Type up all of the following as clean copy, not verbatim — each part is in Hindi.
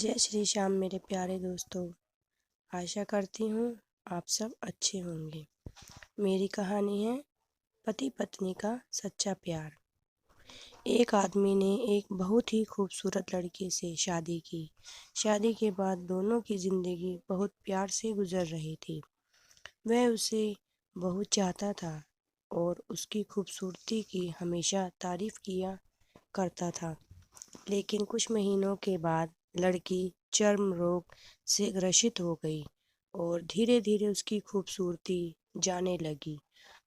जय श्री श्याम मेरे प्यारे दोस्तों। आशा करती हूँ आप सब अच्छे होंगे। मेरी कहानी है पति पत्नी का सच्चा प्यार। एक आदमी ने एक बहुत ही खूबसूरत लड़की से शादी की। शादी के बाद दोनों की ज़िंदगी बहुत प्यार से गुजर रही थी। वह उसे बहुत चाहता था और उसकी खूबसूरती की हमेशा तारीफ़ किया करता था। लेकिन कुछ महीनों के बाद लड़की चर्म रोग से ग्रसित हो गई और धीरे धीरे उसकी खूबसूरती जाने लगी।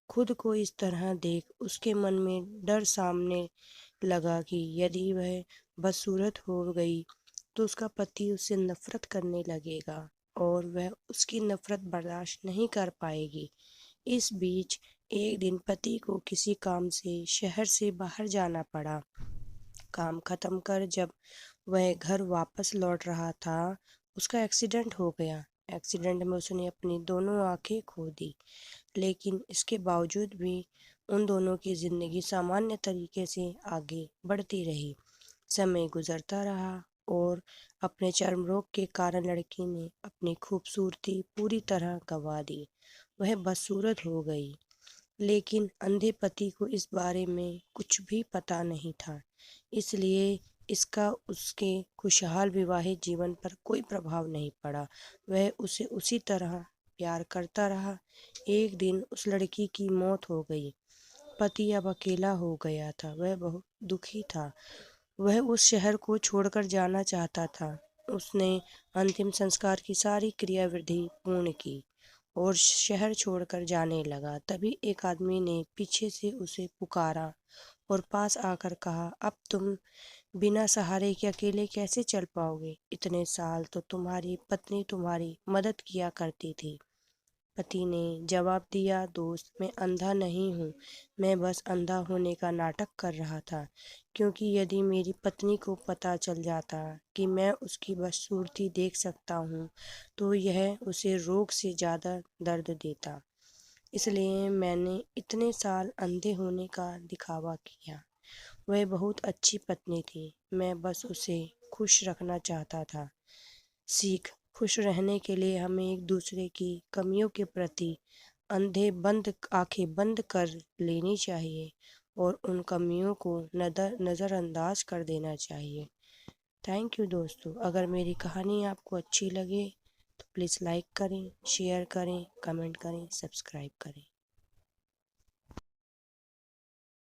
खुद को इस तरह देख उसके मन में डर सामने लगा कि यदि वह बदसूरत हो गई तो उसका पति उससे नफरत करने लगेगा और वह उसकी नफरत बर्दाश्त नहीं कर पाएगी। इस बीच एक दिन पति को किसी काम से शहर से बाहर जाना पड़ा। काम खत्म कर जब वह घर वापस लौट रहा था, उसका एक्सीडेंट हो गया। एक्सीडेंट में उसने अपनी दोनों आंखें खो दी, लेकिन इसके बावजूद भी उन दोनों की ज़िंदगी सामान्य तरीके से आगे बढ़ती रही। समय गुजरता रहा और अपने चर्म रोग के कारण लड़की ने अपनी खूबसूरती पूरी तरह गंवा दी। वह बदसूरत हो गई, लेकिन अंधे पति को इस बारे में कुछ भी पता नहीं था, इसलिए इसका उसके खुशहाल विवाहित जीवन पर कोई प्रभाव नहीं पड़ा। वह उसे उसी तरह प्यार करता रहा। एक दिन उस लड़की की मौत हो गई। पति अब अकेला हो गया था। वह बहुत दुखी था। वह उस शहर को छोड़कर जाना चाहता था। उसने अंतिम संस्कार की सारी क्रियाविधि पूर्ण की और शहर छोड़कर जाने लगा। तभी एक आदमी ने पीछे से उसे पुकारा और पास आकर कहा, अब तुम बिना सहारे के अकेले कैसे चल पाओगे? इतने साल तो तुम्हारी पत्नी तुम्हारी मदद किया करती थी। पति ने जवाब दिया, दोस्त, मैं अंधा नहीं हूँ। मैं बस अंधा होने का नाटक कर रहा था, क्योंकि यदि मेरी पत्नी को पता चल जाता कि मैं उसकी बदसूरती देख सकता हूँ तो यह उसे रोग से ज़्यादा दर्द देता। इसलिए मैंने इतने साल अंधे होने का दिखावा किया। वह बहुत अच्छी पत्नी थी। मैं बस उसे खुश रखना चाहता था। सीख: खुश रहने के लिए हमें एक दूसरे की कमियों के प्रति आंखें बंद कर लेनी चाहिए और उन कमियों को नज़रअंदाज कर देना चाहिए। थैंक यू दोस्तों। अगर मेरी कहानी आपको अच्छी लगे तो प्लीज़ लाइक करें, शेयर करें, कमेंट करें, सब्सक्राइब करें।